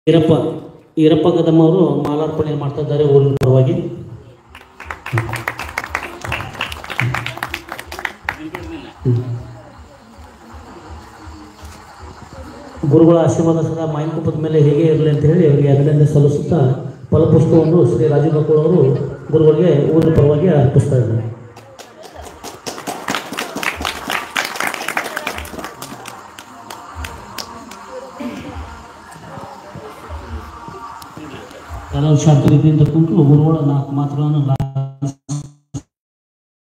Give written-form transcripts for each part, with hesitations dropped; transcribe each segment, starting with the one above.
ಈರಪ್ಪ ಕದಮ್ ಅವರು ಮಾಲಾರ್ಪಣೆ ಮಾಡ್ತಾ ಇದ್ದಾರೆ ಊರಿನ ಪರವಾಗಿ. ಗುರುಗಳ ಆಶೀರ್ವಾದ ಸದಾ ಮಾಯನಕೊಪ್ಪದ ಮೇಲೆ ಹೇಗೆ ಇರಲಿ ಅಂತ ಹೇಳಿ ಅವರಿಗೆ ಅಭಿನಂದನೆ ಸಲ್ಲಿಸುತ್ತಾ ಫಲಪುಷ್ಪವನ್ನು ಶ್ರೀ ರಾಜೀವ್ ಬಕ್ಕೂಳ್ ಅವರು ಗುರುಗಳಿಗೆ ಊರಿನ ಪರವಾಗಿ ಅರ್ಪಿಸ್ತಾ ಇದ್ದಾರೆ. ಎಲ್ಲರೂ ಶಾಂತ ರೀತಿಯಿಂದ ಕುಂತು ಗುರುಗಳ 4 ಮಾತುಗಳನ್ನು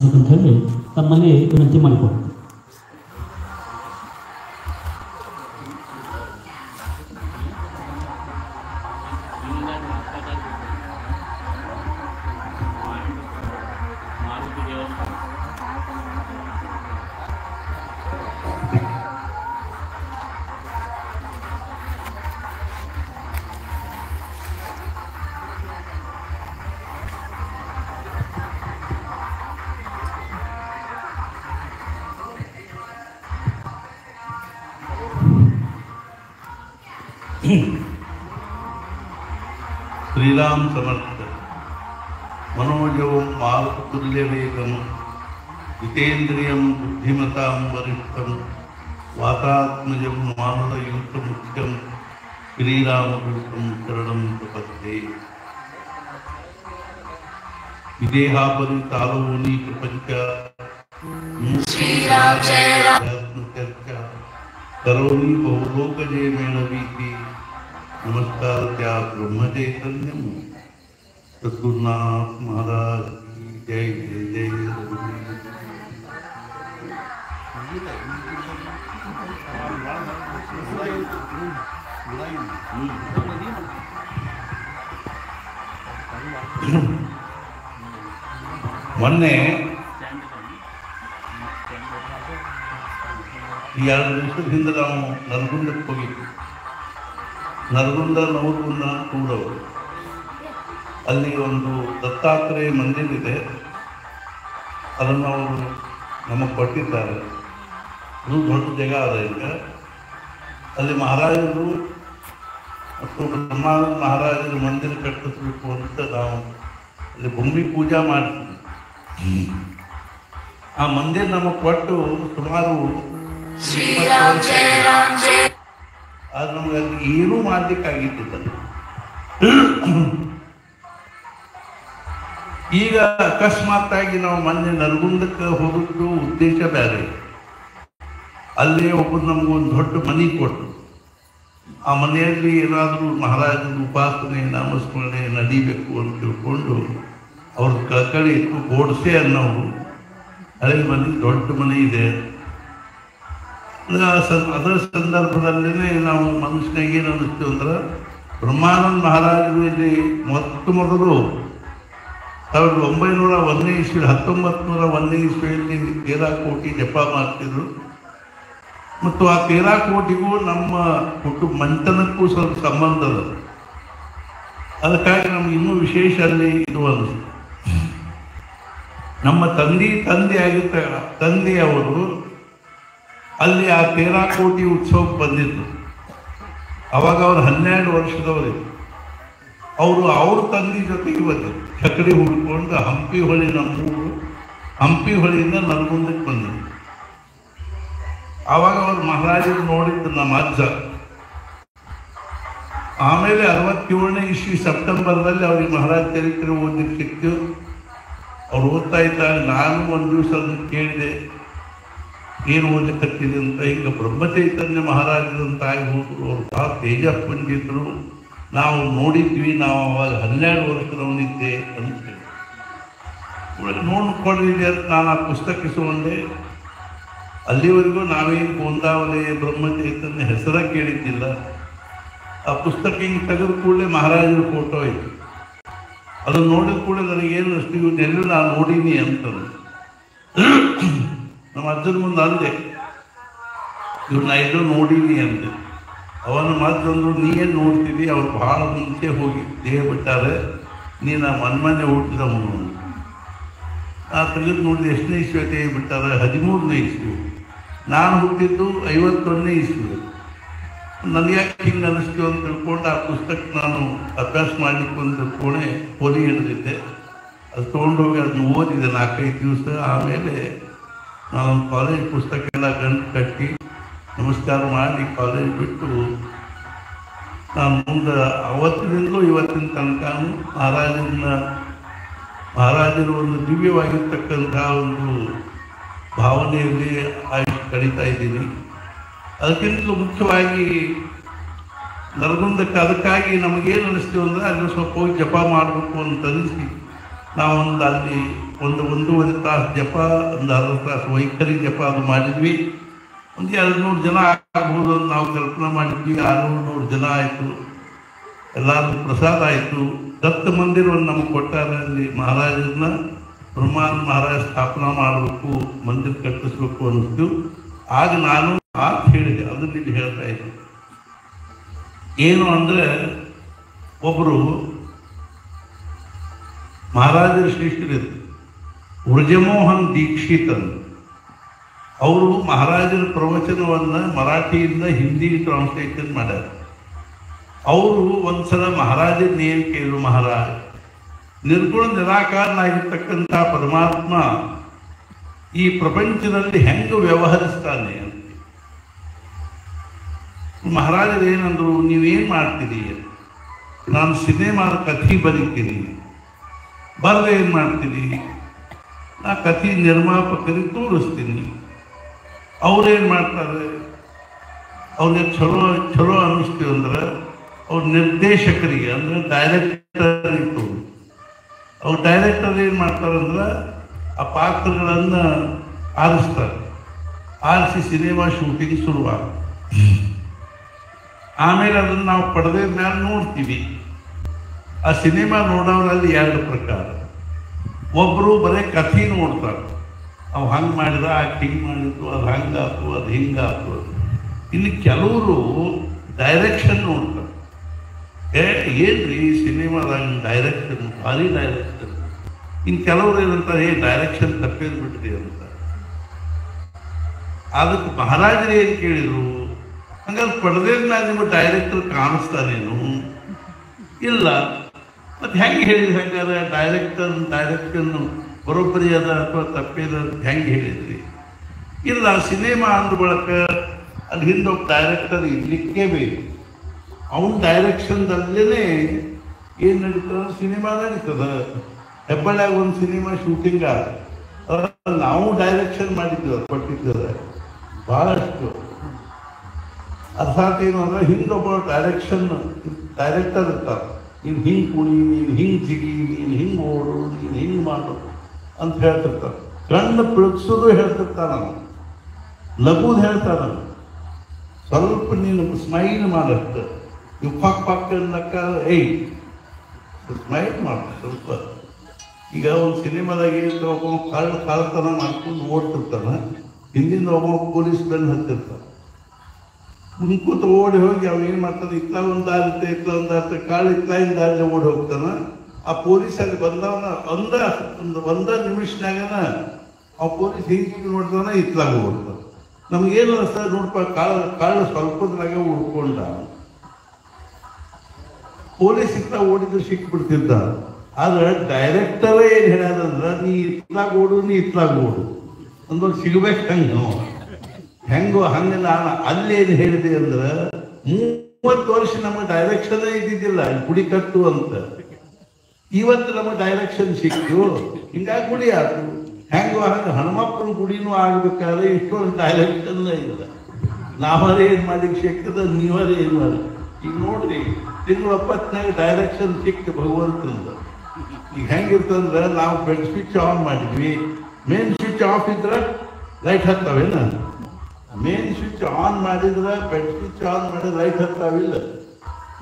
ಅಂತ ಹೇಳಿ ತಮ್ಮಲ್ಲಿ ವಿನಂತಿ ಮಾಡಿಕೊಡು. श्रीराम समर्थ मनोजवं मारुततुल्यवेगं जितेन्द्रियं बुद्धिमतां वरिष्ठं वातात्मजं मानुलयुक्तमुख्यं श्रीरामकृष्णं शरणं प्रपद्ये. विदेहापरि तालोनी प्रपंच चर्चा करोनी बहुलोकजय मेळवीति. नमस्कार त्या ब्रह्मचैतन्यम सद्गुरुनाथ महाराज की जय जय जय. ಮೊನ್ನೆ 2 ದಿವಸದಿಂದ ನಾವು ನರಗುಂದಕ್ಕೆ ಹೋಗಿದ್ವಿ. ನರಗುಂದ ನವಗುಂದ ಕೂಡವರು ಅಲ್ಲಿ ಒಂದು ದತ್ತಾತ್ರೇಯ ಮಂದಿರ ಇದೆ. ಅದನ್ನು ಅವರು ನಮಗೆ ಕೊಟ್ಟಿದ್ದಾರೆ. ಅದು ದೊಡ್ಡ ಜಾಗ ಅದ. ಈಗ ಅಲ್ಲಿ ಮಹಾರಾಜರು ಮತ್ತು ಬ್ರಹ್ಮಾನಂದ ಮಹಾರಾಜರು ಮಂದಿರ ಕಟ್ಟಿಸ್ಬೇಕು ಅಂತ ನಾವು ಅಲ್ಲಿ ಭೂಮಿ ಪೂಜಾ ಮಾಡ್ತೀವಿ. ಆ ಮಂದಿರ ನಮಗೆ ಕೊಟ್ಟು ಸುಮಾರು ಆದ್ರೆ ನಮ್ಗೆ ಅಲ್ಲಿ ಏನೂ ಮಾಡ್ಲಿಕ್ಕಾಗಿದ್ದಿಲ್ಲ. ಈಗ ಅಕಸ್ಮಾತ್ತಾಗಿ ನಾವು ಮೊನ್ನೆ ನರಗುಂದಕ್ಕೆ ಹೋಗಿದ್ದು ಉದ್ದೇಶ ಬೇರೆ. ಅಲ್ಲೇ ಒಬ್ಬರು ನಮಗೊಂದು ದೊಡ್ಡ ಮನೆ ಕೊಟ್ಟು ಆ ಮನೆಯಲ್ಲಿ ಏನಾದರೂ ಮಹಾರಾಜನ ಉಪಾಸನೆ ನಾಮಸ್ಮರಣೆ ನಡೀಬೇಕು ಅಂತ ತಿಳ್ಕೊಂಡು ಅವ್ರ ಕಳಕಳಿ ಇತ್ತು. ಗೋಡ್ಸೆ ಅನ್ನೋರು ಹಳೆ ಮನೆ, ದೊಡ್ಡ ಮನೆ ಇದೆ. ಅದರ ಸಂದರ್ಭದಲ್ಲೇ ನಾವು ಮನುಷ್ಯನಿಗೆ ಏನು ಅನ್ನಿಸ್ತೀವಿ ಅಂದ್ರೆ, ಬ್ರಹ್ಮಾನಂದ ಮಹಾರಾಜರು ಇಲ್ಲಿ ಮೊದಲು 1901ನೇ ಇಸ್ವಿ 1901ನೇ ಇಸ್ವಿಯಲ್ಲಿ 13 ಕೋಟಿ ಜಪ ಮಾಡ್ತಿದ್ರು. ಮತ್ತು ಆ 13 ಕೋಟಿಗೂ ನಮ್ಮ ಕುಟುಂಬ ಮಂಟನಕ್ಕೂ ಸ್ವಲ್ಪ ಸಂಬಂಧ ಅದ. ಅದಕ್ಕಾಗಿ ನಮ್ಗೆ ಇನ್ನೂ ವಿಶೇಷ ಅಲ್ಲಿ ಇದು ಅನ್ನಿಸ್ತು. ನಮ್ಮ ತಂದೆಯವರು ಅಲ್ಲಿ ಆ 13 ಕೋಟಿ ಉತ್ಸವಕ್ಕೆ ಬಂದಿದ್ರು. ಅವಾಗ ಅವ್ರು 12 ವರ್ಷದವರಿದ್ರು. ಅವ್ರ ತಂದೆ ಜೊತೆಗೆ ಬಂದಿದ್ರು. ಚಕಡಿ ಹುಡ್ಕೊಂಡು ಹಂಪಿ ಹೊಳಿ, ನಮ್ಮೂರು ಹಂಪಿ ಹೊಳಿಯಿಂದ ನರಗುಂದಕ್ಕೆ ಬಂದಿದ್ರು. ಆವಾಗ ಅವ್ರು ಮಹಾರಾಜರು ನೋಡಿದ್ರು ನಮ್ಮ ಅಜ್ಜ. ಆಮೇಲೆ 67ನೇ ಇಸ್ವಿ ಸೆಪ್ಟೆಂಬರ್ದಲ್ಲಿ ಅವ್ರಿಗೆ ಮಹಾರಾಜ ಚರಿತ್ರೆ ಓದಲಿಕ್ಕೆ ಸಿಕ್ತು. ಅವ್ರು ಓದ್ತಾ ಇದ್ದಾಗ ನಾನು ಒಂದು ದಿವಸ ಅದನ್ನು ಕೇಳಿದೆ, ಏನು ಓದಲಿಕ್ಕತ್ತಿದೆ ಅಂತ. ಈಗ ಬ್ರಹ್ಮಚೈತನ್ಯ ಮಹಾರಾಜರಂತ ಆಗಿ ಹೋದ್ರು. ಅವ್ರು ಭಾಳ ತೇಜಸ್ಪಂಜಿದ್ರು. ನಾವು ನೋಡಿದ್ವಿ, ನಾವು ಅವಾಗ 12 ವರ್ಷದವನಿದ್ದೆ ಅಂತ ನೋಡ್ಕೊಂಡಿದ್ದೆ ಅಂತ ನಾನು ಆ ಪುಸ್ತಕ ಇಸ್ಕೊಂಡೆ. ಅಲ್ಲಿವರೆಗೂ ನಾವೇನು ಗೋಂದಾವಲಿ ಬ್ರಹ್ಮಚೈತನ್ಯ ಹೆಸರ ಕೇಳಿದ್ದಿಲ್ಲ. ಆ ಪುಸ್ತಕ ಹಿಂಗೆ ತೆಗೆದು ಕೂಡಲೇ ಮಹಾರಾಜರ ಫೋಟೋ ಇತ್ತು. ಅದನ್ನು ನೋಡಿದ ಕೂಡ ನನಗೇನು ಅನಿಸ್ತು, ಇವನ್ನೆಲ್ಲೂ ನಾನು ನೋಡೀನಿ ಅಂತ. ನಮ್ಮ ಅಜ್ಜನ ಮುಂದೆ ಅಂದೆ, ಇವ್ರನ್ನ ಎಲ್ಲೂ ನೋಡೀನಿ ಅಂದೆ. ಅವನ ಮಾತಂದ್ರು, ನೀ ಏನು ನೋಡ್ತಿದ್ದಿ, ಅವ್ರು ಭಾಳ ಮುಂಚೆ ಹೋಗಿ ದೇಹ ಬಿಟ್ಟಾರೆ, ನೀನು ಮನ್ಮನೆ ಹುಟ್ಟಿದವನು. ಆ ತೆಗೆದು ನೋಡಿದ ಎಷ್ಟನೇ ಇಸ್ವಿ ದೇಹ ಬಿಟ್ಟಾರೆ? 13ನೇ ಇಸ್ವಿ. ನಾನು ಹುಟ್ಟಿದ್ದು 51ನೇ ಇಸ್ವಿ. ನನಗೆ ಯಾಕೆ ಹಿಂಗೆ ಅನ್ನಿಸ್ತೀವಿ ಅಂತ ತಿಳ್ಕೊಂಡು ಆ ಪುಸ್ತಕ ನಾನು ಅಭ್ಯಾಸ ಮಾಡಲಿಕ್ಕೆ ಒಂದು ಪೋಲಿ ಹಿಡಿದಿದ್ದೆ. ಅದು ತೊಗೊಂಡೋಗಿ ಅದನ್ನ ಓದಿದೆ 4-5 ದಿವಸ. ಆಮೇಲೆ ನಾನು ಕಾಲೇಜ್ ಪುಸ್ತಕ ಎಲ್ಲ ಗಂಟು ಕಟ್ಟಿ ನಮಸ್ಕಾರ ಮಾಡಿ ಕಾಲೇಜ್ ಬಿಟ್ಟು ನಾನು ಮುಂದೆ ಅವತ್ತಿನಿಂದಲೂ ಇವತ್ತಿನ ತನಕ ಮಹಾರಾಜರು ಒಂದು ದಿವ್ಯವಾಗಿರ್ತಕ್ಕಂಥ ಒಂದು ಭಾವನೆಯಲ್ಲಿ ಆಯುಷ್ ಕಳೀತಾ ಇದ್ದೀನಿ. ಅದಕ್ಕಿಂತಲೂ ಮುಖ್ಯವಾಗಿ ನರಗುಂದಕ್ಕೆ ಅದಕ್ಕಾಗಿ ನಮಗೇನು ಅನ್ನಿಸ್ತೀವಿ ಅಂದರೆ ಅಲ್ಲಿ ಸ್ವಲ್ಪ ಹೋಗಿ ಜಪ ಮಾಡಬೇಕು ಅಂತ ಅನಿಸಿ ನಾವೊಂದು ಅಲ್ಲಿ ಒಂದೂವರೆ ತಾಸು ಜಪ, ಒಂದು ಅರ್ಧ ತಾಸು ವೈಖರಿ ಜಪ ಅದು ಮಾಡಿದ್ವಿ. ಒಂದು 200 ಜನ ಆಗ್ಬೋದು ಅಂತ ನಾವು ಕಲ್ಪನೆ ಮಾಡಿದ್ವಿ. 600 ಜನ ಆಯಿತು. ಎಲ್ಲರಿಗೂ ಪ್ರಸಾದ ಆಯಿತು. ದತ್ತ ಮಂದಿರವನ್ನು ನಮಗೆ ಕೊಟ್ಟಾರೆ. ಅಲ್ಲಿ ಮಹಾರಾಜರನ್ನ ಬ್ರಹ್ಮಾನಂದ ಮಹಾರಾಜ ಸ್ಥಾಪನಾ ಮಾಡಬೇಕು, ಮಂದಿರ ಕಟ್ಟಿಸ್ಬೇಕು ಅನ್ನಿಸ್ತು. ಆಗ ನಾನು ಮಾತು ಹೇಳಿದೆ, ಅದನ್ನ ಇಲ್ಲಿ ಹೇಳ್ತಾ ಇದ್ದೆ. ಏನು ಅಂದರೆ ಒಬ್ಬರು ಮಹಾರಾಜರ ಶಿಷ್ಯರಿದ್ರು, ವೃಜಮೋಹನ್ ದೀಕ್ಷಿತ್ ಅಂತ. ಅವರು ಮಹಾರಾಜರ ಪ್ರವಚನವನ್ನು ಮರಾಠಿಯಿಂದ ಹಿಂದಿಗೆ ಟ್ರಾನ್ಸ್ಲೇಷನ್ ಮಾಡ್ಯಾರ. ಅವರು ಒಂದ್ಸಲ ಮಹಾರಾಜನ ಏನು ಕೇಳಿದ್ರು, ಮಹಾರಾಜ ನಿರ್ಗುಣ ನಿರಾಕಾರನಾಗಿರ್ತಕ್ಕಂಥ ಪರಮಾತ್ಮ ಈ ಪ್ರಪಂಚದಲ್ಲಿ ಹೆಂಗೆ ವ್ಯವಹರಿಸ್ತಾನೆ ಅಂತ. ಮಹಾರಾಜರು ಏನಂದ್ರು, ನೀವೇನು ಮಾಡ್ತೀರಿ? ನಾನು ಸಿನಿಮಾದ ಕಥೆ ಬರೀತೀನಿ. ಬರದೆ ಏನು ಮಾಡ್ತೀನಿ? ನಾ ಕಥೆ ನಿರ್ಮಾಪಕರಿಗೆ ತೋರಿಸ್ತೀನಿ. ಅವ್ರೇನು ಮಾಡ್ತಾರೆ? ಅವ್ರಿಗೆ ಚಲೋ ಅನ್ನಿಸ್ತೀವಿ ಅಂದ್ರೆ ಅವ್ರ ನಿರ್ದೇಶಕರಿಗೆ ಅಂದರೆ ಡೈರೆಕ್ಟರಿಗೆ ತೋರಿಸ್ತೀವಿ. ಅವ್ರು ಡೈರೆಕ್ಟರ್ ಏನು ಮಾಡ್ತಾರಂದ್ರೆ ಆ ಪಾತ್ರಗಳನ್ನು ಆರಿಸ್ತಾರೆ. ಆರಿಸಿ ಸಿನಿಮಾ ಶೂಟಿಂಗ್ ಶುರುವಾಗುತ್ತೆ. ಆಮೇಲೆ ಅದನ್ನು ನಾವು ಪಡೆದ ಮೇಲೆ ನೋಡ್ತೀವಿ. ಆ ಸಿನಿಮಾ ನೋಡೋರಲ್ಲಿ 2 ಪ್ರಕಾರ. ಒಬ್ಬರು ಬರೀ ಕಥೆ ನೋಡ್ತಾರೆ, ಅವು ಹಂಗೆ ಮಾಡಿದ, ಆ್ಯಕ್ಟಿಂಗ್ ಮಾಡಿದ್ದು, ಅದು ಹಂಗಾತು, ಅದು ಹಿಂಗಾತು. ಇನ್ನು ಕೆಲವರು ಡೈರೆಕ್ಷನ್ ನೋಡ್ತಾರೆ. ಏನ್ರಿ ಸಿನಿಮಾದಾಗ ಡೈರೆಕ್ಷನ್, ಭಾರಿ ಡೈರೆಕ್ಷನ್. ಇನ್ನು ಕೆಲವರು ಏನಂತಾರೆ, ಡೈರೆಕ್ಷನ್ ತಪ್ಪೇದು ಬಿಟ್ರಿ ಅಂತ. ಅದಕ್ಕೆ ಮಹಾರಾಜರು ಏನು ಕೇಳಿದರು, ಹಂಗಾದ್ರೆ ಪಡೆದೇನ ನಿಮ್ಮ ಡೈರೆಕ್ಟರ್ ಕಾಣಿಸ್ತಾನೇನು? ಇಲ್ಲ. ಮತ್ತು ಹೆಂಗೆ ಹೇಳಿದ್ರಿ? ಹಂಗಾರೆ ಡೈರೆಕ್ಷನ್ ಬರೋಬ್ಬರಿ ಅದ ಅಥವಾ ತಪ್ಪೇದ ಹೆಂಗೆ ಹೇಳಿದ್ರಿ? ಇಲ್ಲ, ಸಿನಿಮಾ ಅಂದ ಬಳಕ ಅಲ್ಲಿ ಹಿಂದೊಬ್ಬ ಡೈರೆಕ್ಟರ್ ಇರ್ಲಿಕ್ಕೆ ಬೇಕು. ಅವನ ಡೈರೆಕ್ಷನ್ದಲ್ಲೇ ಏನು ನಡೀತದ? ಸಿನಿಮಾ ನಡೀತದ. ಹೆಬ್ಬಳ್ಳಿಯಾಗ ಒಂದು ಸಿನಿಮಾ ಶೂಟಿಂಗ್ ನಾವು ಡೈರೆಕ್ಷನ್ ಮಾಡಿದ್ದೇವೆ, ಕೊಟ್ಟಿದ್ದೇವೆ ಭಾಳಷ್ಟು. ಅರ್ಥಾತ್ ಏನು ಅಂದರೆ ಹಿಂದೊಬ್ಬ ಡೈರೆಕ್ಟರ್ ಇರ್ತಾರೆ. ನೀನು ಹಿಂಗೆ ಕುಡಿ, ನೀನು ಹಿಂಗೆ ಜಿಗಿ, ನೀನು ಹಿಂಗೆ ಓಡು, ನೀನು ಹಿಂಗೆ ಮಾಡು ಅಂತ ಹೇಳ್ತಿರ್ತಾರೆ. ಕಣ್ಣು ಪಿಳಿಸೋದು ಹೇಳ್ತಿರ್ತಾನೆ ನಾವು, ಲಘುದು ಹೇಳ್ತಾನೆ. ಸ್ವಲ್ಪ ನೀನು ಸ್ಮೈಲ್ ಮಾಡತ್ತೆ, ನೀವು ಪಕ್ಕ ಅನ್ನಕ್ಕ ಸ್ಮೈಲ್ ಮಾಡ್ತಾರೆ ಸ್ವಲ್ಪ. ಈಗ ಒಂದು ಸಿನಿಮಾದಾಗ ಒಬ್ಬ ಕಳ್ತನ ಮಾಡ್ಕೊಂಡು ಓಡ್ತಿರ್ತಾನೆ, ಹಿಂದಿಂದ ಒಬ್ಬ ಪೊಲೀಸ್ ಬೆನ್ನು ಹತ್ತಿರ್ತಾನೆ. ಮುಂಕೂತ ಓಡಿ ಹೋಗಿ ಅವ ಏನು ಮಾಡ್ತಾನೆ, ಇತ್ಲ ಒಂದು ದಾರಿತೆ, ಕಾಳು ಇತ್ಲಾಗಿನ ದಾರಿಲೆ ಓಡಿ ಹೋಗ್ತಾನೆ. ಆ ಪೊಲೀಸ್ ಅಲ್ಲಿ ಬಂದವನ ಒಂದ ನಿಮಿಷನಾಗನ ಆ ಪೊಲೀಸ್ ಹಿಂಗೆ ನೋಡ್ತಾನೆ, ಇತ್ಲಾಗ ಓಡ್ತಾನೆ. ನಮ್ಗೇನು ಅನಿಸ್ತದೆ, ನೋಡ್ಪ ಕಾಳು ಸ್ವಲ್ಪದ್ರಾಗ ಉಳ್ಕೊಂಡ. ಪೊಲೀಸ್ ಇತ್ತ ಓಡಿದ್ರೆ ಸಿಕ್ಬಿಡ್ತಿದ್ದ. ಆದ್ರೆ ಡೈರೆಕ್ಟರೇ ಏನು ಹೇಳ್ಯಾರಂದ್ರೆ, ನೀ ಇತ್ಲಾಗ ಓಡು, ನೀ ಇತ್ಲಾಗ ಓಡು ಅಂದೊಂದು ಸಿಗ್ಬೇಕು. ಹೆಂಗೋ ಹಂಗೆ ನಾನು ಅಲ್ಲೇನು ಹೇಳಿದೆ ಅಂದ್ರೆ, 30 ವರ್ಷ ನಮ್ಮ ಡೈರೆಕ್ಷನ್ ಇದ್ದಿದ್ದಿಲ್ಲ, ಗುಡಿ ಕಟ್ಟು ಅಂತ. ಇವತ್ತು ನಮ್ಮ ಡೈರೆಕ್ಷನ್ ಸಿಕ್ತು, ಹಿಂಗಾಗಿ ಗುಡಿ ಆಯ್ತು. ಹೆಂಗೋ ಹಂಗೆ ಹನುಮಪ್ಪನ ಗುಡಿನೂ ಆಗ್ಬೇಕಾದ್ರೆ ಇಷ್ಟೊಂದು ಡೈರೆಕ್ಷನ್ ಇಲ್ಲ. ನಾವರೇ ಏನು ಮಾಡ್ಲಿಕ್ಕೆ ಸಿಕ್ತದ, ನೀವರೇ ಏನು ಮಾಡಿ. ಈಗ ನೋಡ್ರಿ, ತಿಂಗಳು 20ನಾಗ ಡೈರೆಕ್ಷನ್ ಸಿಕ್ತು ಭಗವಂತಂದ. ಈಗ ಹೆಂಗಿರ್ತಂದ್ರೆ, ನಾವು ಬೆಡ್ ಸ್ವಿಚ್ ಆನ್ ಮಾಡಿದ್ವಿ, ಮೇನ್ ಸ್ವಿಚ್ ಆಫ್ ಇದ್ರೆ ಲೈಟ್ ಹತ್ತವೇನ? ಮೇನ್ ಸ್ವಿಚ್ ಆನ್ ಮಾಡಿದ್ರೆ ಬೆಡ್ ಸ್ವಿಚ್ ಆನ್ ಮಾಡಿದ್ರೆ ಲೈಟ್ ಹತ್ತಾವಿಲ್ಲ.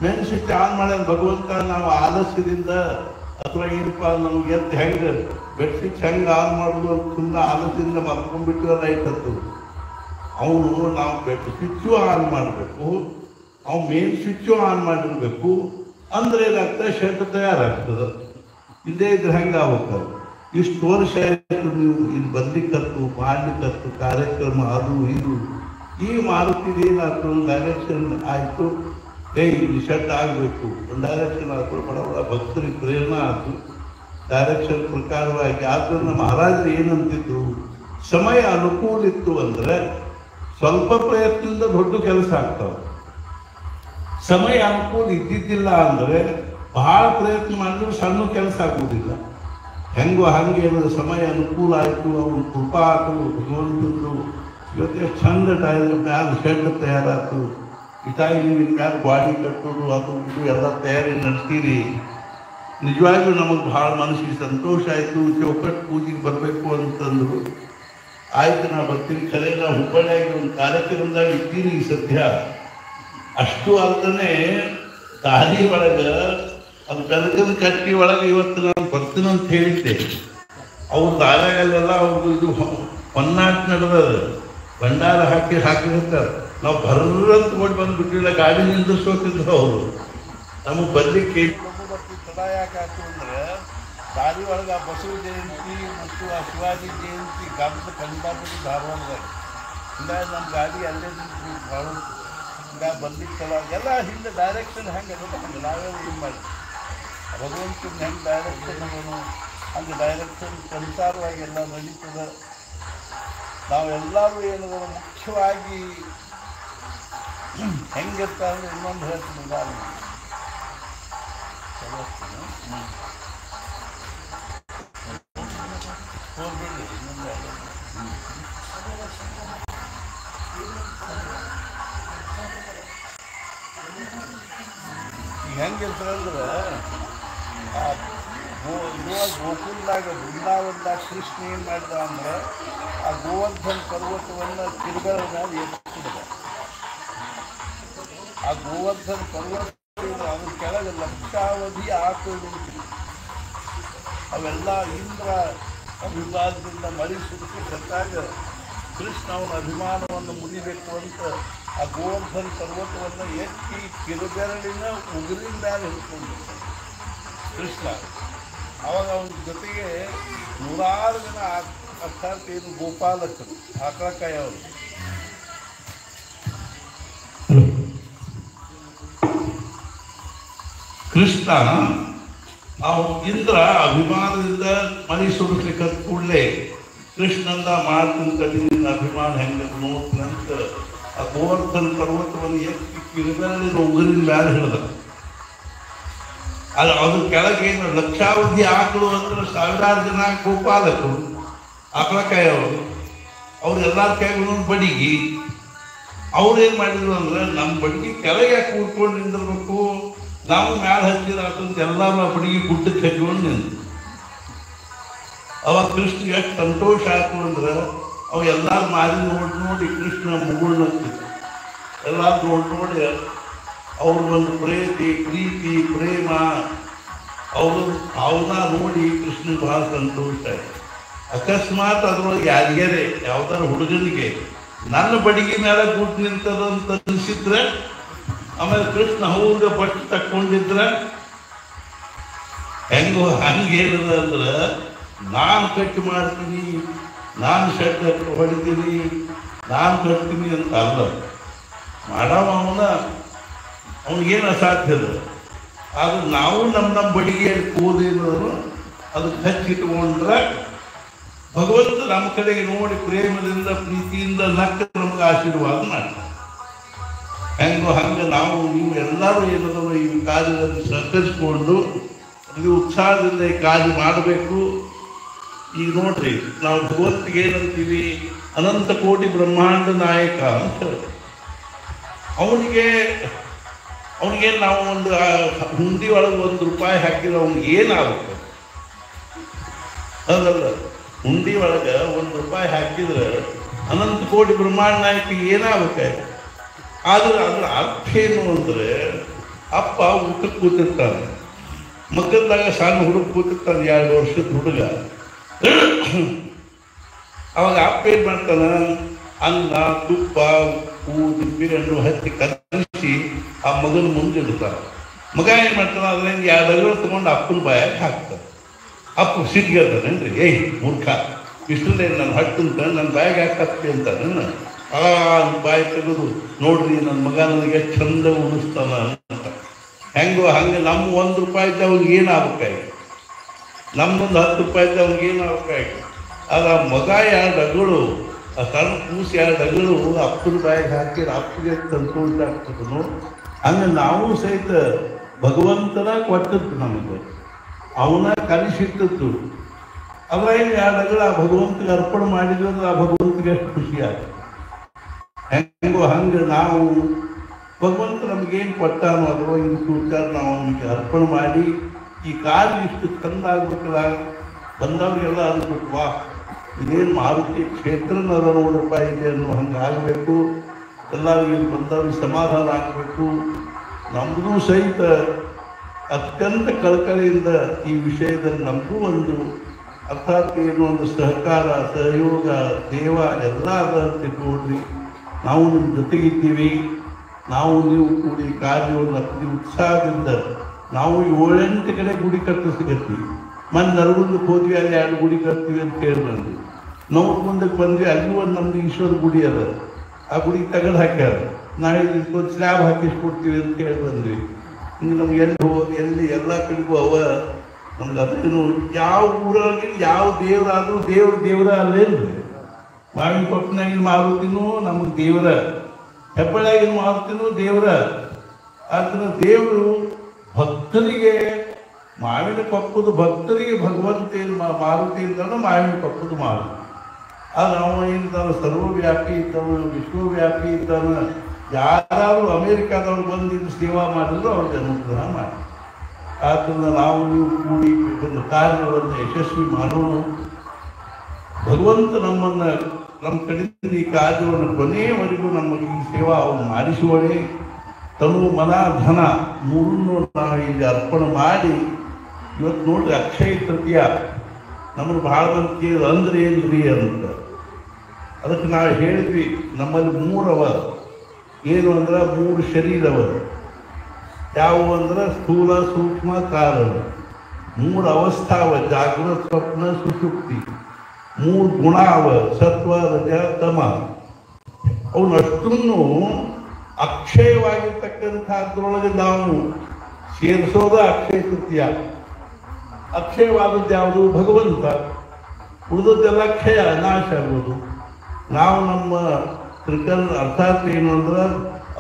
ಮೇನ್ ಸ್ವಿಚ್ ಆನ್ ಮಾಡಿದ್ರೆ ಭಗವಂತ ನಾವು ಆಲಸ್ಯದಿಂದ ಅಥವಾ ಏನಪ್ಪ ನಮ್ಗೆ ಎದ್ದು ಹೆಂಗೆ ಬೆಡ್ ಸ್ವಿಚ್ ಹೆಂಗೆ ಆನ್ ಮಾಡೋದು ಅಂತ ಸುಮ್ಮನೆ ಆಲಸ್ಯದಿಂದ ಮರ್ಕೊಂಡ್ಬಿಟ್ಟು ಲೈಟ್ ಹತ್ತದು. ಅವನು ನಾವು ಬೆಡ್ ಸ್ವಿಚ್ಚು ಆನ್ ಮಾಡಬೇಕು, ಅವ್ನು ಮೇನ್ ಸ್ವಿಚ್ಚು ಆನ್ ಮಾಡಿರ್ಬೇಕು. ಅಂದ್ರೆ ಏನಾಗ್ತದೆ, ಶರ್ಟ್ ತಯಾರಾಗ್ತದೆ. ಇಲ್ಲದೇ ಇದ್ರೆ ಹೆಂಗೆ ಆಗ್ಬೇಕು? ಇಷ್ಟು ವರ್ಷ ಆಯಿತು ನೀವು ಇಲ್ಲಿ ಬರ್ಲಿಕ್ಕತ್ತು, ಮಾಡ್ಲಿಕ್ಕತ್ತು, ಕಾರ್ಯಕ್ರಮ ಅದು ಇದು. ಈ ಮಾರುತಿಗೆ ಏನಾಯ್ತು, ಒಂದು ಡೈರೆಕ್ಷನ್ ಆಯಿತು, ಇದು ಸೆಟ್ ಆಗಬೇಕು, ಒಂದು ಡೈರೆಕ್ಷನ್ ಆಯಿತು, ಬಡ ಬಡ ಭಕ್ತರಿಗೆ ಪ್ರೇರಣೆ ಆಯಿತು, ಡೈರೆಕ್ಷನ್ ಪ್ರಕಾರವಾಗಿ. ಆದ್ದರಿಂದ ಮಹಾರಾಜರು ಏನಂತಿದ್ರು, ಸಮಯ ಅನುಕೂಲ ಇತ್ತು ಅಂದರೆ ಸ್ವಲ್ಪ ಪ್ರಯತ್ನದಿಂದ ದೊಡ್ಡ ಕೆಲಸ ಆಗ್ತಾವೆ. ಸಮಯ ಅನುಕೂಲ ಇದ್ದಿದ್ದಿಲ್ಲ ಅಂದರೆ ಬಹಳ ಪ್ರಯತ್ನ ಮಾಡಿದ್ರು ಸಣ್ಣ ಕೆಲಸ ಆಗುವುದಿಲ್ಲ. ಹೆಂಗೋ ಹಾಗೆ ಸಮಯ ಅನುಕೂಲ ಆಯಿತು, ಅವ್ನ ಕೃಪಾ ಆಯಿತು, ಭಗವಂತಂದು ಇವತ್ತೇ ಚಂದ ಮ್ಯಾಲ ಶೆಡ್ ತಯಾರಾಯ್ತು. ಇಟಾಗಿ ನೀವು ಮ್ಯಾಲ ಗಾಡಿ ಕಟ್ಟೋದು ಅದು ಇದು ಎಲ್ಲ ತಯಾರಿ ನಡೆಸ್ತೀರಿ. ನಿಜವಾಗಿಯೂ ನಮಗೆ ಭಾಳ ಮನಸ್ಸಿಗೆ ಸಂತೋಷ ಆಯಿತು. ಚೌಕಟ್ಟು ಪೂಜೆಗೆ ಬರಬೇಕು ಅಂತಂದರು. ಆಯ್ತು, ನಾ ಬರ್ತೀನಿ. ಖರೆ ನಾ ಹುಬ್ಬಳ್ಳಿಯಾಗಿ ಒಂದು ಕಾರ್ಯಕ್ರಮದಾಗ ಇದ್ದೀನಿ ಈ ಸದ್ಯ. ಅಷ್ಟು ಅಲ್ಲದೆ ದಾರಿ ಒಳಗೆ ಅದು ಬೆಳಕದ ಕಟ್ಟಿ ಒಳಗೆ ಇವತ್ತು ನಾನು ಬರ್ತೀನಿ ಅಂತ ಹೇಳಿದ್ದೆ. ಅವ್ರ ದಾರಿಯಲ್ಲೆಲ್ಲ ಅವ್ರದ್ದು ಇದು ಹೊನ್ನಾಟ ನಡೆದ ಭಂಡಾರ ಹಾಕಿರ್ತಾರೆ. ನಾವು ಬರ್ರಂತ ಓಡಿ ಬಂದುಬಿಟ್ಟಿಲ್ಲ, ಗಾಡಿ ನಿಂದಿರ್ಸೋತಿದ್ರು ಅವರು. ನಮಗೆ ಬರ್ಲಿಕ್ಕೆ ತಡ ಯಾಕಾಯ್ತು ಅಂದರೆ ದಾರಿ ಒಳಗೆ ಆ ಬಸವ ಜಯಂತಿ ಮತ್ತು ಆ ಶಿವಾಜಿ ಜಯಂತಿ ಗಬ್ಬ ಕಂಡಾಪಟ್ಟಿ ಧಾರವಾಡದಾಗ. ಹಿಂಗಾಗಿ ನಮ್ಮ ಗಾಡಿ ಅಲ್ಲೇ ಭಾಳ ಹಿಂಗಾಗಿ ಬರ್ಲಿಕ್ಕೆ ತಡ ಎಲ್ಲ ಹಿಂದೆ ಡೈರೆಕ್ಷನ್ ಹೆಂಗೆ ಅನ್ನೋದು ಹಂಗೆ ನಾವೇ ಇದು ಮಾಡಿ ಭಗವಂತನ ಹೆಂಗೆ ಡೈರೆಕ್ಷನ್ ಅನ್ನೋನು ಹಂಗೆ ಡೈರೆಕ್ಷನ್ ಅನುಸಾರವಾಗಿ ಎಲ್ಲ ನಡೀತದೆ. ನಾವೆಲ್ಲರೂ ಏನದ ಮುಖ್ಯವಾಗಿ ಹೆಂಗಿರ್ತಾರೆ ಅಂದರೆ ಇನ್ನೊಂದು ಹೇಳ್ತೀನಿ ಉದಾಹರಣೆ. ಈಗ ಹೆಂಗಿರ್ತಾರಂದ್ರೆ ಗೋಕುಲ್ದಾಗ ಬೃಂದಾವನದಾಗ ಕೃಷ್ಣ ಏನು ಮಾಡಿದ ಅಂದ್ರೆ ಆ ಗೋವರ್ಧನ ಪರ್ವತವನ್ನು ತಿರುಗದ ಮೇಲೆ ಎತ್ತಿದ. ಆ ಗೋವರ್ಧನ ಪರ್ವತ ಅದ್ರ ಕೆಳಗೆ ಲಕ್ಷಾವಧಿ ಆಕಳು ಅವೆಲ್ಲ ಇಂದ್ರ ಅಭಿವಾದದಿಂದ ಮಳಿ ಸುರಿಸಿ ಸತ್ತಾಗ ಕೃಷ್ಣ ಅವನ ಅಭಿಮಾನವನ್ನು ಮುರಿಬೇಕು ಅಂತ ಆ ಗೋವರ್ಧನ ಪರ್ವತವನ್ನು ಎತ್ತಿ ಕಿರುಬೆರಳಿನ ಉಗುರಿನ ಮೇಲೆ ಹಿಡ್ಕೊಂಡು ಕೃಷ್ಣ. ಅವಾಗ ಅವನ ಜೊತೆಗೆ 106 ಜನ ಅರ್ಥಾತ್ ಏನು ಗೋಪಾಲಕರು ಆಕಳಕಾಯಿ ಅವರು. ಕೃಷ್ಣ ಇಂದ್ರ ಅಭಿಮಾನದಿಂದ ಮನೆ ಸುರಿಸ್ಲಿಕ್ಕೆ ಕೂಡಲೇ ಕೃಷ್ಣಂದ ಮಾತಿನ ಕಣ್ಣಿನ ಅಭಿಮಾನ ಹೆಂಗೆ ನೋಡ್ತಂತ ಆ ಗೋವರ್ಧನ ಪರ್ವತವನ್ನು ಎತ್ತಿ ಕಿರುಬೆರಳಿನ ಉಗುರಿನ ಮೇಲೆ ಹಿಡಿದ. ಅದ್ರ ಕೆಳಗೇನು ಲಕ್ಷಾವಧಿ ಆಕಳು ಅಂದ್ರೆ 1000 ಜನ ಗೋಪಾಲಕರು ಆಕಳಕಾಯವರು. ಅವ್ರೆಲ್ಲರ ಕೈಗೂ ಬಡಿಗಿ ಅವ್ರೇನು ಮಾಡಿದ್ರು ಅಂದ್ರೆ ನಮ್ಮ ಬಡಿಗೆ ಕೆಳಗೆ ಕೂತ್ಕೊಂಡು ನಿಂದಿರ್ಬೇಕು, ನಾವು ಮ್ಯಾಲೆ ಹಚ್ಚಿದಾತಂತ ಎಲ್ಲರೂ ಆ ಬಡಿಗೆ ಗುಡ್ಡಕ್ಕೆ ಹಚ್ಕೊಂಡು ನಿಂತು. ಅವಾಗ ಕೃಷ್ಣ ಎಷ್ಟು ಸಂತೋಷ ಆಯ್ತು ಅಂದ್ರೆ ಅವು ಎಲ್ಲರೂ ಮಾರಿ ನೋಡಿ ಕೃಷ್ಣ ಮುಗುಳ್ನ ಎಲ್ಲರೂ ನೋಡಿ ಅವ್ರ ಒಂದು ಪ್ರೀತಿ ಪ್ರೇಮ ಅವನ್ನ ನೋಡಿ ಕೃಷ್ಣ ಬಹಳ ಸಂತೋಷ ಆಯ್ತು. ಅಕಸ್ಮಾತ್ ಅದ್ರೊಳಗೆ ಯಾರಿಗಾರೆ ಯಾವ್ದಾರು ಹುಡುಗನಿಗೆ ನನ್ನ ಬಡಿಗೆ ಮೇಲೆ ಗುಟ್ಟು ನಿಂತದಂತ ಅನಿಸಿದ್ರೆ ಆಮೇಲೆ ಕೃಷ್ಣ ಅವ್ರಿಗೆ ಬಟ್ಟು ತಕ್ಕೊಂಡಿದ್ರೆ ಹೆಂಗೋ ಹಂಗೇನದ ಅಂದ್ರೆ ನಾನು ಕಟ್ಟಿ ಮಾಡ್ತೀನಿ, ನಾನು ಶೆಡ್ ಹೊಡಿತೀನಿ, ನಾನು ಕಟ್ತೀನಿ ಅಂತ ಅಲ್ಲ. ಮಾಡವ ಅವನಿಗೇನು ಅಸಾಧ್ಯ ಅದ. ಆದ್ರೆ ನಾವು ನಮ್ಮ ಬಡಿಗೆಯಲ್ಲಿ ಕೂದೇನವರು ಅದಕ್ಕೆ ಹಚ್ಚಿಟ್ಕೊಂಡ್ರೆ ಭಗವಂತ ನಮ್ಮ ಕಡೆಗೆ ನೋಡಿ ಪ್ರೇಮದಿಂದ ಪ್ರೀತಿಯಿಂದ ನಕ್ಕ ನಮ್ಗೆ ಆಶೀರ್ವಾದ ಮಾಡ್ತಾರೆ. ಹೆಂಗೋ ಹಂಗೆ ನಾವು ನೀವು ಎಲ್ಲರೂ ಏನದವ ಈ ಕಾರ್ಯದಲ್ಲಿ ಸಹಕರಿಸ್ಕೊಂಡು ಇದು ಉತ್ಸಾಹದಿಂದ ಈ ಕಾರ್ಯ ಮಾಡಬೇಕು. ಈಗ ನೋಡ್ರಿ, ನಾವು ಭಗವಂತಿಗೆ ಏನಂತೀವಿ, ಅನಂತ ಕೋಟಿ ಬ್ರಹ್ಮಾಂಡ ನಾಯಕ ಅಂತ ಹೇಳಿ ಅವನಿಗೆ ನಾವು ಒಂದು ಹುಂಡಿ ಒಳಗೆ ₹1 ಹಾಕಿದ್ರೆ ಅವ್ನಿಗೆ ಏನಾಗುತ್ತೆ? ಅದಲ್ಲ, ಹುಂಡಿ ಒಳಗೆ ₹1 ಹಾಕಿದ್ರೆ ಅನಂತ ಕೋಟಿ ಬ್ರಹ್ಮಾಂಡ ನಾಯಕಿಗೆ ಏನಾಗುತ್ತೆ? ಆದ್ರೆ ಅದ್ರ ಅರ್ಥ ಏನು ಅಂದರೆ, ಅಪ್ಪ ಊಟಕ್ಕೆ ಕೂತಿರ್ತಾನೆ, ಮಕ್ಕಳದಾಗ ಸಣ್ಣ ಹುಡುಗ ಕೂತಿರ್ತಾನೆ, 2 ವರ್ಷದ ಹುಡುಗ. ಅವಾಗ ಅಪ್ಪ ಏನು ಮಾಡ್ತಾನೆ, ಅನ್ನ ತುಪ್ಪ ಉಪ್ಪು ನಿಂಬೆಹಣ್ಣು ಹಚ್ಚಿ ಕಲಿಸಿ ಆ ಮಗನ ಮುಂದೆ ಇಡ್ತಾನೆ. ಮಗ ಏನು ಮಾಡ್ತಾನೆ, ಅದರಿಂದ 2 ಅಗಲು ತೊಗೊಂಡು ಅಪ್ಪನ ಬಾಯಾಗಿ ಹಾಕ್ತಾನೆ. ಅಪ್ಪ ಸಿಟ್ಟಿಗೆರ್ತಾನೇನ್ರಿ, ಏಯ್ ಮೂರ್ಖ, ಇಷ್ಟೊಂದೇ ನಾನು ಹಟ್ಟಂತ ನನ್ನ ಬಾಯಾಗಿ ಹಾಕತ್ತಿ ಅಂತಾನೆ. ಬಾಯಿ ತೆಗೆದು ನೋಡ್ರಿ ನನ್ನ ಮಗ ನನಗೆ ಎಷ್ಟು ಚಂದ ಉಣಿಸ್ತಾನ ಅಂತ. ಹೆಂಗೋ ಹಂಗೆ ನಮ್ಮ 1 ರೂಪಾಯಿ ಇದ್ದ ಅವ್ನಿಗೆ ಏನಾಗಬೇಕಾಗಿ, ನಮ್ಮದೊಂದು 10 ರೂಪಾಯಿ ಇದ್ದ ಅವ್ನಿಗೆ ಏನಾಗಬೇಕಾಗಿ. ಆಗ ಆ ಮಗ 2 ಅಗಳು, ಆ ಸಣ್ಣ ಕೂಸು 2 ಅಗಳು ಅಪ್ಪನ ಬಾಯಿಗೆ ಹಾಕಿ ಅಪ್ಪಗೆ ತಂದ್ಕೊಂಡಾಗ್ತದನು. ಹಂಗೆ ನಾವು ಸಹಿತ ಭಗವಂತನ ಕೊಟ್ಟದ್ದು ನಮಗೆ, ಅವನ ಕಲಿಸಿಟ್ಟದ್ದು. ಅದ್ರಾಗ 2 ಅಗಳು ಆ ಭಗವಂತಗೆ ಅರ್ಪಣೆ ಮಾಡಿದ್ವಿ ಅಂದ್ರೆ ಆ ಭಗವಂತಗೆ ಎಷ್ಟು ಖುಷಿ ಆಗುತ್ತೆ. ಹೆಂಗೋ ಹಂಗೆ ನಾವು ಭಗವಂತ ನಮಗೇನು ಕೊಟ್ಟಾನೋ ಅದರೊಳಗೆ ವಿಚಾರ ನಾವು ಅವನಿಗೆ ಅರ್ಪಣೆ ಮಾಡಿ ಈ ಕಾರ್ಯ ಇಷ್ಟು ಚಂದ ಆಗ್ಬೇಕಲ್ಲ. ಬಂದವ್ರಿಗೆಲ್ಲ ಅನ್ಬೇಕು, ವಾ ಇದೇನು ಮಾರುತಿ ಕ್ಷೇತ್ರನ ನೋಡಪ್ಪ ಇದೆ ಅನ್ನೋ ಹಂಗೆ ಆಗಬೇಕು. ಎಲ್ಲರಿಗೂ ಬಂದವ್ರಿಗೆ ಸಮಾಧಾನ ಆಗಬೇಕು. ನಮಗೂ ಸಹಿತ ಅತ್ಯಂತ ಕಳಕಳಿಯಿಂದ ಈ ವಿಷಯದಲ್ಲಿ ನಮಗೂ ಒಂದು ಅರ್ಥಾತ್ ಏನು ಒಂದು ಸಹಕಾರ, ಸಹಯೋಗ, ಸೇವ ಎಲ್ಲ ಅದ ನೋಡ್ರಿ. ನಾವು ನಿಮ್ಮ ಜೊತೆಗಿದ್ದೀವಿ. ನಾವು ನೀವು ಕೂಡಿ ಕಾರ್ಯವನ್ನು ಅತಿ ಉತ್ಸಾಹದಿಂದ ನಾವು 7-8 ಕಡೆ ಗುಡಿ ಕಟ್ಟಿಸ್ಕತ್ತೀವಿ. ಮೊನ್ನೆ ನರಗುಂದಕ್ಕೆ ಹೋದ್ವಿ, ಅಲ್ಲಿ 2 ಗುಡಿ ಕಟ್ತೀವಿ ಅಂತ ಹೇಳಿ ಬಂದ್ವಿ. ನಾವು ಮುಂದಕ್ಕೆ ಬಂದ್ವಿ, ಅಲ್ಲಿ ಒಂದು ನಮ್ದು ಈಶ್ವರ ಗುಡಿ ಅದ, ಆ ಗುಡಿಗೆ ತೆಗೆದು ಹಾಕ್ಯಾರ. ನಾಳೆ ಒಂದು ಸ್ಲ್ಯಾಬ್ ಹಾಕಿಸ್ಕೊಡ್ತೀವಿ ಅಂತ ಹೇಳಿ ಬಂದ್ವಿ. ಹಿಂಗೆ ನಮ್ಗೆ ಎಲ್ಲಿ ಎಲ್ಲ ಕಡೆಗೂ ಅವ ನಮ್ಗೆ ಅದೇನು ಯಾವ ಊರಲ್ಲಿ ಯಾವ ದೇವರಾದರೂ ದೇವರ ಅಲ್ಲೇನ್ರಿ. ಮಾವಿನ ಕೊಪ್ಪನಾಗಿನ ಮಾರುತಿನೂ ನಮಗೆ ದೇವರ, ಹೆಬ್ಬಳಾಗಿನ ಮಾರುತಿನೂ ದೇವರ. ಅದನ್ನ ದೇವರು ಭಕ್ತರಿಗೆ, ಮಾವಿನ ಕೊಪ್ಪದ ಭಕ್ತರಿಗೆ ಭಗವಂತ ಏನು ಮಾರುತಿ ಇದ್ದಾನೋ ಮಾವಿನ ಕೊಪ್ಪದ ಮಾರುತಿ. ಅದು ನಾವು ಏನಿದ್ದಾನೆ ಸರ್ವವ್ಯಾಪಿ ಇದ್ದಾನ, ವಿಶ್ವವ್ಯಾಪಿ ಇದ್ದಾನ. ಯಾರಾದರೂ ಅಮೇರಿಕಾದವ್ರು ಬಂದು ಇದು ಸೇವಾ ಮಾಡಿದ್ರು ಅವ್ರಿಗೆ ಅನುಗ್ರಹ ಮಾಡಿ. ಆದ್ದರಿಂದ ನಾವು ನೀವು ಕೂಡಿ ಒಂದು ಕಾರ್ಯವನ್ನು ಯಶಸ್ವಿ ಮಾಡೋಣ. ಭಗವಂತ ನಮ್ಮನ್ನು ನಮ್ಮ ಕಡೆಯಿಂದ ಈ ಕಾರ್ಯವನ್ನು ಕೊನೆಯವರೆಗೂ ನಮಗೆ ಈ ಸೇವಾ ಅವನು ಮಾಡಿಸುವಳೆ. ತನು ಮನ ಧನ 3 ನಾವು ಇಲ್ಲಿ ಅರ್ಪಣೆ ಮಾಡಿ ಇವತ್ತು ನೋಡ್ರಿ ಅಕ್ಷಯ ತೃತೀಯ ನಮ್ಮನ್ನು ಭಾಳ ಮಂದಿ ಅಂದ್ರೆ ಏನ್ರಿ ಅಂತ. ಅದಕ್ಕೆ ನಾವು ಹೇಳಿದ್ವಿ ನಮ್ಮಲ್ಲಿ 3 ಅವ. ಏನು ಅಂದ್ರೆ 3 ಶರೀರ ಅವ. ಯಾವುವು ಅಂದ್ರೆ ಸ್ಥೂಲ, ಸೂಕ್ಷ್ಮ, ಕಾರಣ. 3 ಅವಸ್ಥಾ ಅವ, ಜಾಗೃತ, ಸ್ವಪ್ನ, ಸುಷುಪ್ತಿ. 3 ಗುಣ ಅವ, ಸತ್ವ, ರಜ, ತಮ. ಅವನಷ್ಟನ್ನು ಅಕ್ಷಯವಾಗಿರ್ತಕ್ಕಂಥದ್ರೊಳಗೆ ನಾವು ಸೇರಿಸೋದ ಅಕ್ಷಯ ತೃತೀಯ. ಅಕ್ಷಯವಾದದ್ದು ಯಾವುದು? ಭಗವಂತ. ಉಳಿದದ್ದೆಲ್ಲ ಕ್ಷಯ, ನಾಶ ಆಗೋದು. ನಾವು ನಮ್ಮ ಅರ್ಥಾತ್ ಏನು ಅಂದ್ರೆ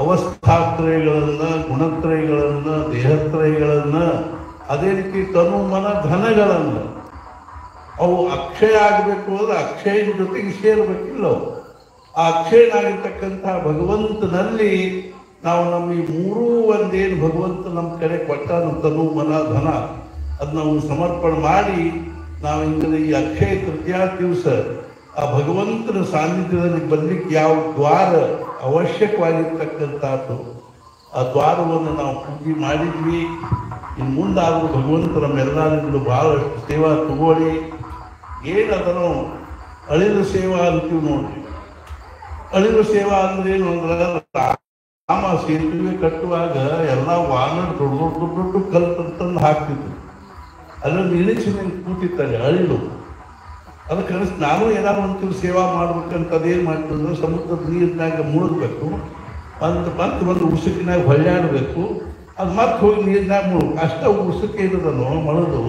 ಅವಸ್ಥಾತ್ರಯಗಳನ್ನು, ಗುಣತ್ರಯಗಳನ್ನು, ದೇಹತ್ರಯಗಳನ್ನು, ಅದೇ ರೀತಿ ತನು ಮನ ಧನಗಳನ್ನು ಅವು ಅಕ್ಷಯ ಆಗಬೇಕು ಅಂದ್ರೆ ಅಕ್ಷಯನ ಜೊತೆಗೆ ಸೇರಬೇಕಿಲ್ಲ. ಆ ಅಕ್ಷಯನಾಗಿರ್ತಕ್ಕಂಥ ಭಗವಂತನಲ್ಲಿ ನಾವು ನಮ್ಮ ಈ 3 ಒಂದೇನು ಭಗವಂತ ನಮ್ಮ ಕಡೆ ಕೊಟ್ಟ ನಮ್ಮ ತನು ಮನ ಧನ ಅದು ನಾವು ಸಮರ್ಪಣೆ ಮಾಡಿ ನಾವು ಇಂದಿನ ಈ ಅಕ್ಷಯ ತೃತೀಯ ದಿವಸ ಆ ಭಗವಂತನ ಸಾನ್ನಿಧ್ಯದಲ್ಲಿ ಬರಲಿಕ್ಕೆ ಯಾವ ದ್ವಾರ ಅವಶ್ಯಕವಾಗಿರ್ತಕ್ಕಂಥದ್ದು ಆ ದ್ವಾರವನ್ನು ನಾವು ಪೂಜೆ ಮಾಡಿದ್ವಿ. ಇನ್ನು ಮುಂದಾದರೂ ಭಗವಂತ ನಮ್ಮೆಲ್ಲರಿಗೂ ಭಾಳಷ್ಟು ಸೇವಾ ತಗೊಳ್ಳಿ. ಏನದನೋ ಅಳಿಲು ಸೇವಾ ಅಂತೀವಿ ನೋಡ್ರಿ. ಅಳಿಲು ಸೇವಾ ಅಂದ್ರೆ ಏನು ಅಂದ್ರೆ ರಾಮ ಸೇತುವೆ ಕಟ್ಟುವಾಗ ಎಲ್ಲ ವಾನರ ದೊಡ್ಡ ಕಲ್ಲು ತಂದು ಹಾಕ್ತಿದ್ರು. ಅಲ್ಲೊಂದು ಇಳಿಸಿ ಕೂತಿರ್ತಾರೆ ಅಳಿಲು. ಅದಕ್ಕೆ ನಾನು ಏನಾದ್ರು ಒಂಚೂರು ಸೇವಾ ಮಾಡ್ಬೇಕಂತ ಅದೇನು ಮಾಡ್ತಂದ್ರೆ ಸಮುದ್ರದ ನೀರಿನಾಗ ಮುಳುಗಬೇಕು, ಬಂದು ಉಸುಕಿನಾಗ ಹೊಳ್ಳಾಡಬೇಕು, ಅದು ಮತ್ತೆ ಹೋಗಿ ನೀರಿನಾಗ ಮುಳುಗ ಅಷ್ಟ ಉಸುಕೆ ಇರೋದನ್ನು ಮಳದು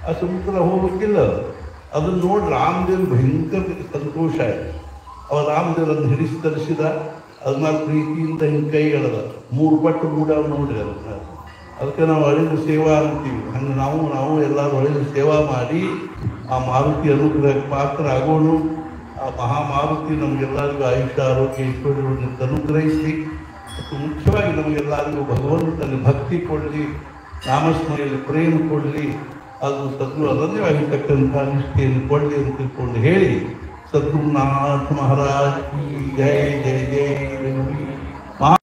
ಆ ಸಮುದ್ರ ಹೋಗ್ಬೇಕಿಲ್ಲ. ಅದನ್ನು ನೋಡಿ ರಾಮದೇವ್ ಭಯಂಕರ ಸಂತೋಷ ಆಯ್ತು. ಅವ ರಾಮದೇವರನ್ನು ಹಿಡಿಸಿ ತರಿಸಿದ, ಅದನ್ನ ಪ್ರೀತಿಯಿಂದ ಹಿಂಗೆ ಕೈ ಎಳೆದ 3 ಪಟ್ಟು ಕೂಡ ನೋಡ್ರಿ ಅದನ್ನ. ಅದಕ್ಕೆ ನಾವು ಅಳಿಲು ಸೇವಾ ಅಂತೀವಿ. ಹಂಗೆ ನಾವು ಎಲ್ಲರೂ ಅಳಿಲು ಸೇವಾ ಮಾಡಿ ಆ ಮಾರುತಿ ಅನುಗ್ರಹಕ್ಕೆ ಪಾತ್ರ ಆಗೋಣ. ಆ ಮಹಾಮಾರುತಿ ನಮಗೆಲ್ಲರಿಗೂ ಆಯುಷ್ಯ, ಆರೋಗ್ಯ, ಐಶ್ವರ್ಯವನ್ನು ಅನುಗ್ರಹಿಸಿ ಮತ್ತು ಮುಖ್ಯವಾಗಿ ನಮಗೆಲ್ಲರಿಗೂ ಭಗವಂತನಲ್ಲಿ ಭಕ್ತಿ ಕೊಡಲಿ, ನಾಮಸ್ಮರಣೆಯಲ್ಲಿ ಪ್ರೇಮ ಕೊಡಲಿ, ಅದು ಸದ್ಗುರು ಅನನ್ಯವಾಗಿರ್ತಕ್ಕಂಥ ನಿಷ್ಠೆಯನ್ನು ಕೊಡಲಿ ಅಂತ ತಿಳ್ಕೊಂಡು ಹೇಳಿ ಸದ್ಗುರುನಾಥ ಮಹಾರಾಜ್ ಕಿ ಜೈ ಜೈ ಜೈ.